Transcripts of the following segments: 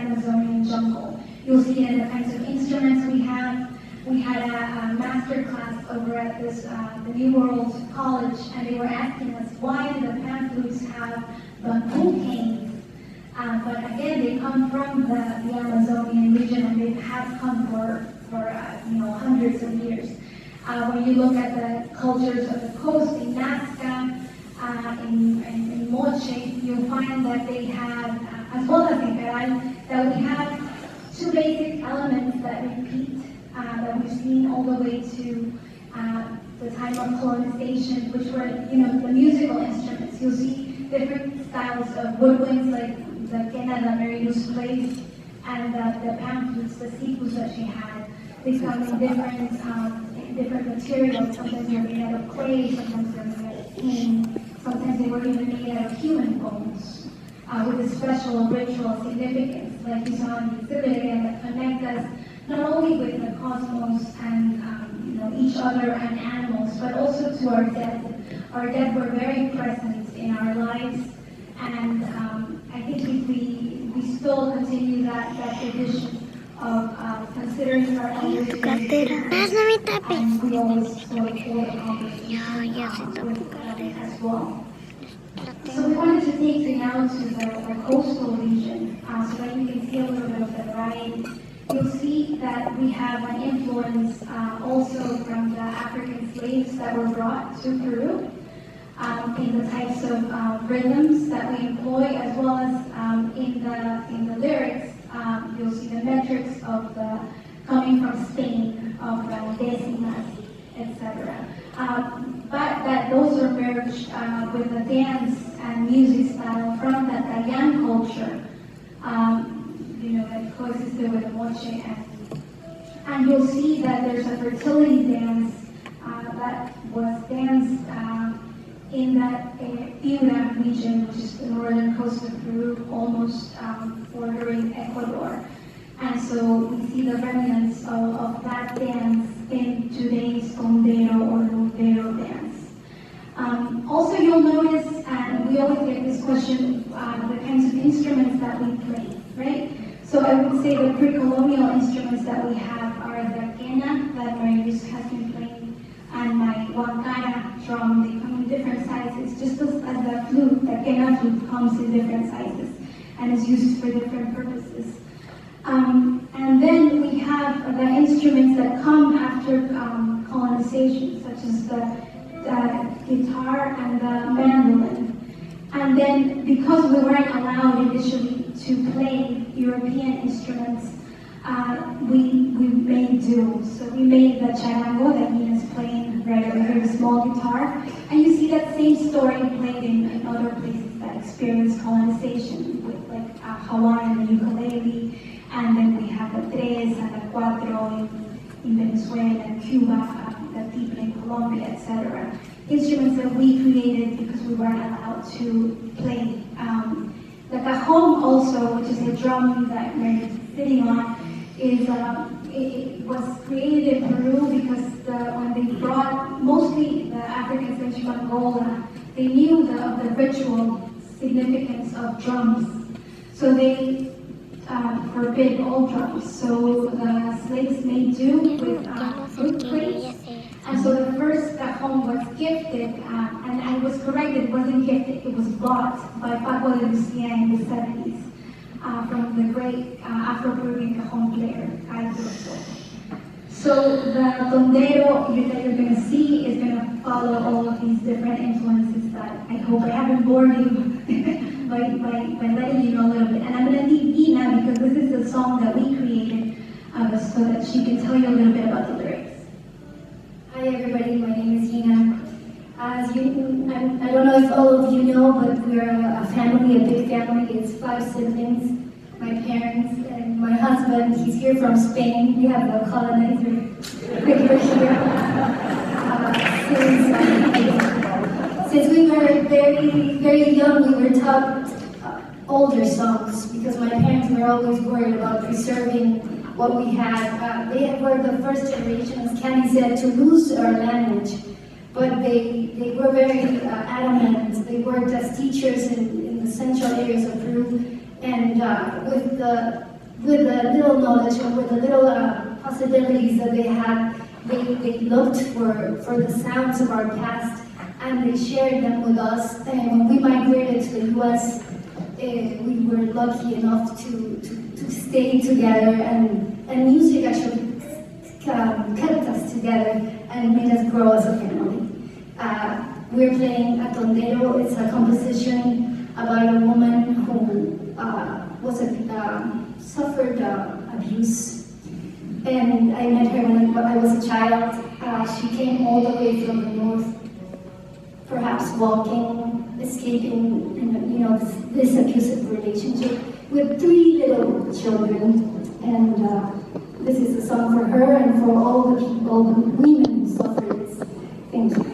Amazonian jungle. You'll see it in the kinds of instruments we have. we had a master class over at this the New World College, and they were asking us why do the pan flutes have bamboo canes? But again, they come from the Amazonian region, and they have come for hundreds of years. When you look at the cultures of the coast, in Nazca, in Moche, you'll find that they have, as well as in Caral, that we have two basic elements that repeat, that we've seen all the way to the time of colonization, which were, the musical instruments. You'll see different styles of woodwinds, like the quena that Mary Luz plays, and the pan flutes, the sicus that she had. They come in different materials. Sometimes they're made out of clay, sometimes they're made out of tin, sometimes they were even made out of human bones, with a special ritual significance, like you saw in the exhibit again, that connect us not only with the cosmos and each other and animals, but also to our dead. Our dead were very present in our lives, and I think if we still continue that tradition of considering our elders, and we always sort of hold a conversation with them as well. So we wanted to take you now to the coastal region, so that you can see a little bit of the variety. You'll see that we have an influence also from the African slaves that were brought to Peru, in the types of rhythms that we employ, as well as in the lyrics. You'll see the metrics of the coming from Spain, of the decimas, etc. But that those are merged with the dance and music style from the Dayan culture, that coexisted with the Moche, and you'll see that there's a fertility dance that was danced in that Piura region, which is the northern coast of Peru, almost bordering Ecuador. And so we see the remnants of that dance in today's tondero or lutero dance. Also, you'll notice, and we always get this question, the kinds of instruments that we play, right? So I would say the pre-colonial instruments that we have are the quena that Mary Luz has been playing, and my huancara drum. They come in different sizes, just as the flute, the quena flute comes in different sizes and is used for different purposes. And then we have the instruments that come after colonization, such as the guitar and the mandolin. And then, because we weren't allowed initially to play European instruments, we made do. So we made the charango that Nina's playing right over here, the small guitar. And you see that same story played in other places that experienced colonization, with like Hawaii and the ukulele. And then we have the tres and the cuatro in Venezuela and Cuba, the tiple in Colombia, etc. Instruments that we created because we weren't allowed to play. The cajon also, which is a drum that Mary is sitting on, it was created in Peru because when they brought mostly the African slaves from Angola, they knew the ritual significance of drums. So they forbid all drums. So the slaves made do with flute plates. And so the first cajon was gifted, and I was correct, it wasn't gifted, it was bought by Paco de Lucia in the 70s from the great Afro-Peruvian cajon player, Carlos. So the tondero that you're going to see is going to follow all of these different influences that I hope I haven't bored you by letting you know a little bit. And I'm going to leave Ina because this is the song that we created so that she can tell you a little bit about the lyrics. Hi everybody, my name is Ina. As I don't know if all of you know, but we're a family, a big family. It's 5 siblings, my parents, and my husband. He's here from Spain. We have a colonizer here. Since we were very, very young, we were taught older songs because my parents were always worried about preserving what we had. They were the first generation, as Candy said, to lose our language. But they were very adamant. They worked as teachers in the central areas of Peru, and with the little knowledge, or with the little possibilities that they had. They looked for the sounds of our past, and they shared them with us. And when we migrated to the U.S., we were lucky enough to stay together, and music actually kept us together and made us grow as a family. We're playing Atondero. It's a composition about a woman who suffered abuse. And I met her when I was a child. She came all the way from the north, perhaps walking, escaping, this abusive relationship with 3 little children. And this is a song for her and for all the people, the women who suffered this. Thank you.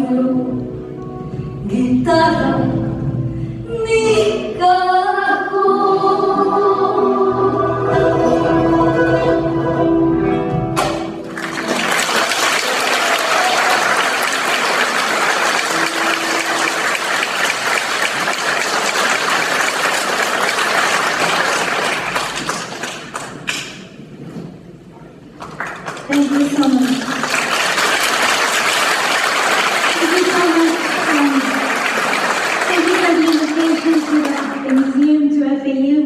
piano, guitarra, ni cajón. Thank you so much. Thank you so much. Thank you for the invitation to the museum, to FAU,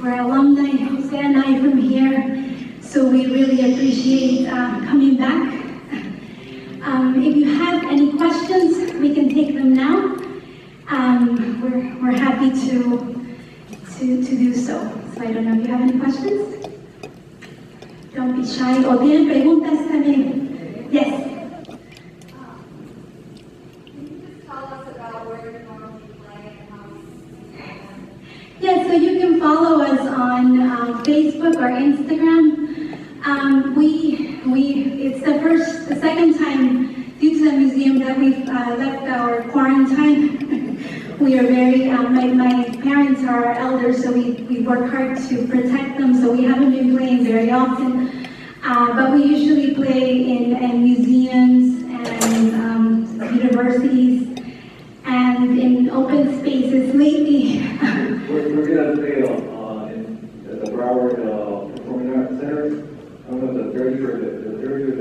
for alumni, Jose and I from here. So we really appreciate coming back. If you have any questions, we can take them now. We're happy to do so. So I don't know if you have any questions. Don't be shy. O tienen preguntas también. Yes. Can you just tell us about where you normally play and how you Yes, so you can follow us on Facebook or Instagram. It's the second time due to the museum that we've left our quarantine. We are very, my parents are our elders, so we work hard to protect them, so we haven't been playing very often. But we usually play in museums and universities and in open spaces lately. We're going to play at the Broward Performing Arts Center on the 30th or the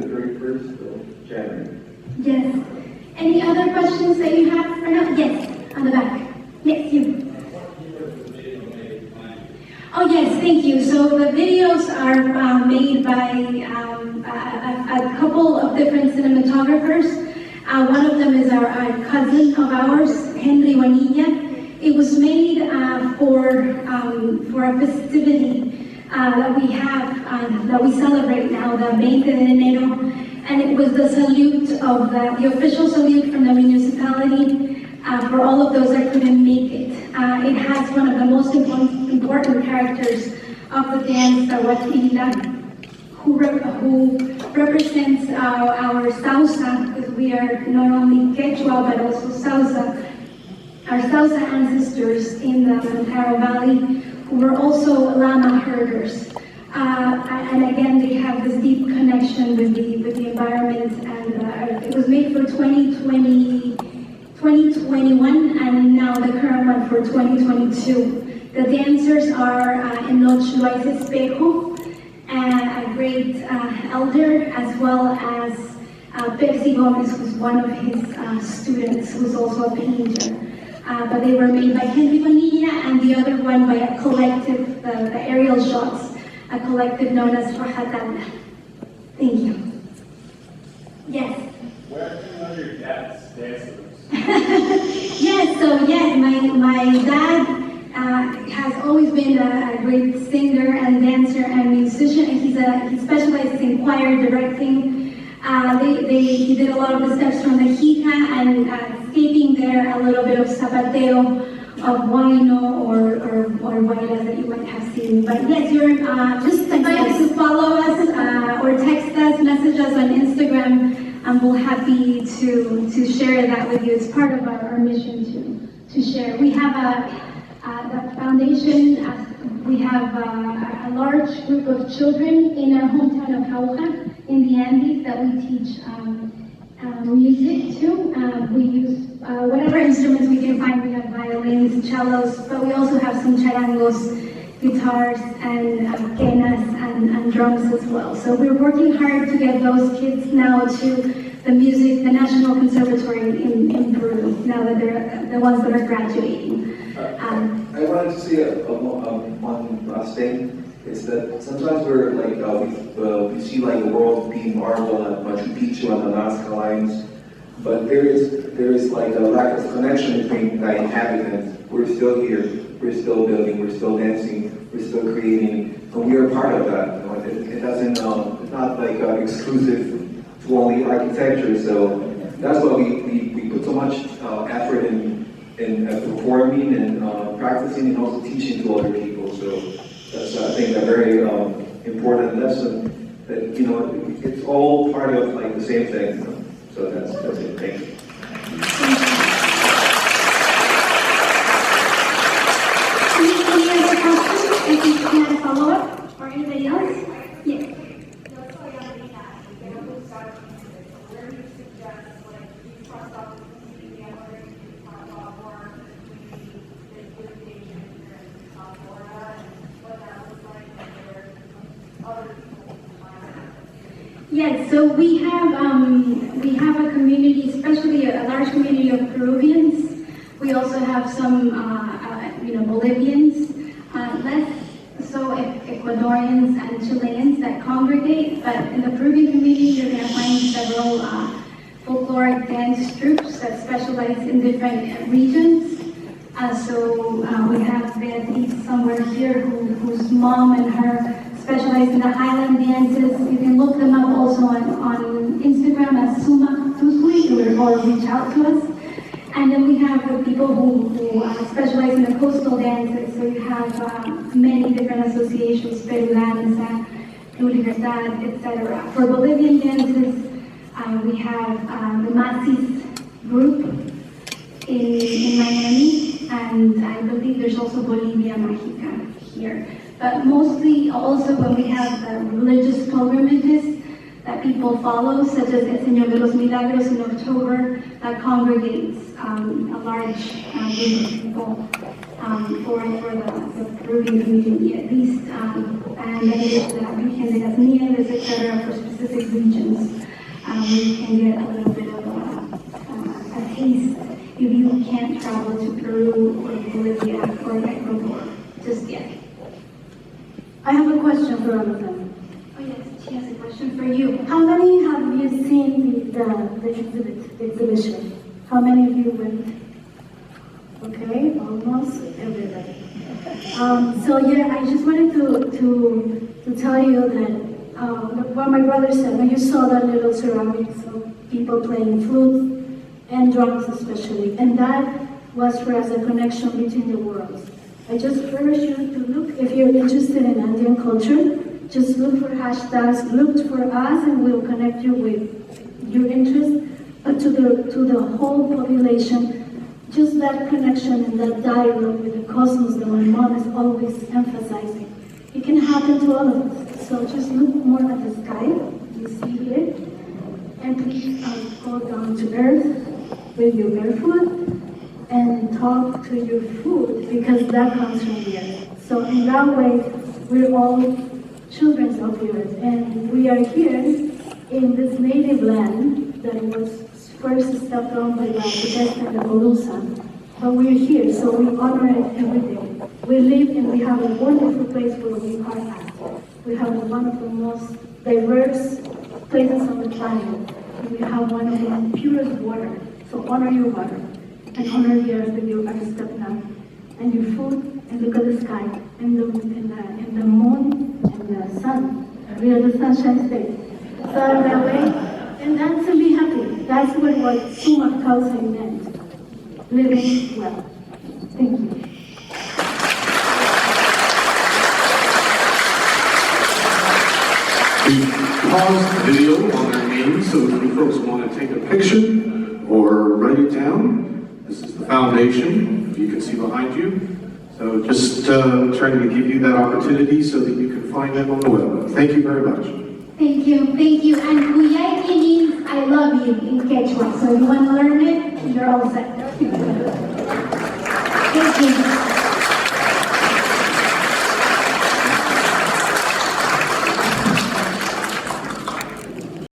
31st of January. Yes. Any other questions that you have for now? Yes, on the back. Yes, you. Oh yes, thank you. So the videos are made by a couple of different cinematographers. One of them is our cousin of ours, Henry Bonilla. It was made for a festivity that we have, that we celebrate now, the 20 de enero. And it was the salute of the official salute from the municipality for all of those that couldn't make it. It has one of the most important characters of the dance, the Huatilila, who represents our Sausa, because we are not only Quechua but also Sausa, our Sausa ancestors in the Montaro Valley, who were also llama herders. And again, they have this deep connection with the environment, and it was made for 2021, and now the current one for 2022. The dancers are Enoch Loaiza Espejo, a great elder, as well as Pepsi Gomez, who's one of his students, who's also a painter. But they were made by Henry Bonilla, and the other one by a collective, the aerial shots, a collective known as Rajatana. Thank you. Yes. Where are you on your dad's dancers? Yes, my dad has always been a great singer and dancer and musician, and he specializes in choir directing. He did a lot of the steps from the hija and escaping there a little bit of zapateo, of huayno or huaylas that you might have seen. But yes, you're just invited to follow us or text us, message us on Instagram. We're happy to share that with you. It's part of our mission to share. We have the foundation, we have a large group of children in our hometown of Jauja, in the Andes, that we teach music to. We use whatever instruments we can find. We have violins, cellos, but we also have some charangos, guitars, and quenas, and drums as well. So we're working hard to get those kids now to the National Conservatory in Peru, now that they're the ones that are graduating. I wanted to say one last thing. Is that sometimes we're like, we see like the world being marveled at Machu Picchu and the Nazca lines, but there is like a lack of connection between the inhabitants. We're still here, we're still building, we're still dancing, we're still creating, and we are part of that. You know, it doesn't, it's not like exclusive to only architecture. So that's why we put so much effort in performing and practicing and also teaching to other people. So that's, I think, a very important lesson that, you know, it's all part of like the same thing. You know? So that's it, thank you. Any other questions? I think you had a follow-up, or anybody else? Yes. Just so young and that, you know, who's starting music, where do you suggest, like, you cross out the community, I'm wondering if you could talk about more community education here in South Florida, and what that looks like, and where other people can find it. Yes, so we have a community, especially a large community of Peruvians. We also have some, Bolivians, less so Ecuadorians and Chileans that congregate. But in the Peruvian community, you're going to find several folkloric dance troupes that specialize in different regions. We have Beatriz somewhere here whose mom and her specialize in the highland dances. You can look them up also on Instagram as Suma Tusui or reach out to us. And then we have the people who specialize in the coastal dances. So you have many different associations, Peru Danza, Club Libertad, etc. For Bolivian dances, we have the Masis group in Miami, and I believe there's also Bolivia Mágica here. But mostly also when we have religious pilgrimages that people follow, such as El Señor de los Milagros in October, that congregates a large group of people for the Peruvian community at least, and then there's the Virgen de las Nieves, etc. for specific regions. We can get a little bit of a taste if you can't travel to Peru or Bolivia or Ecuador just yet. I have a question for all of them. Oh yes, she has a question for you. How many have you seen the exhibition? How many of you went? Okay, almost everybody. I just wanted to tell you that what my brother said, when you saw that little ceramics of people playing flutes and drums especially, and that was for us a connection between the worlds. I just urge you to look, if you're interested in Andean culture, just look for hashtags, look for us, and we'll connect you with your interest. But to the whole population, just that connection and that dialogue with the cosmos that my mom is always emphasizing. It can happen to all of us. So just look more at the sky, you see here, and please go down to earth with your barefoot and talk to your food, because that comes from the earth. So in that way, we're all children of the earth, and we are here in this native land that was first stepped on by the Podesta and the Polusa. But we're here, so we honor it every day. We live and we have a wonderful place where we are at. We have one of the most diverse places on the planet. And we have one of the purest water. So honor your water and honor the earth that you are stepping on. And your food, and look at the sky, and the moon, and the sun. We are the sunshine state. So that way, and that's to be happy. That's what Suma Causa meant. Living well. Thank you. We paused the video on their names, so if you folks want to take a picture or write it down, this is the foundation, you can see behind you. So just trying to give you that opportunity so that you can find them on the web. Thank you very much. Thank you. And Kuyaki means I love you in Quechua. So if you want to learn it, you're all set.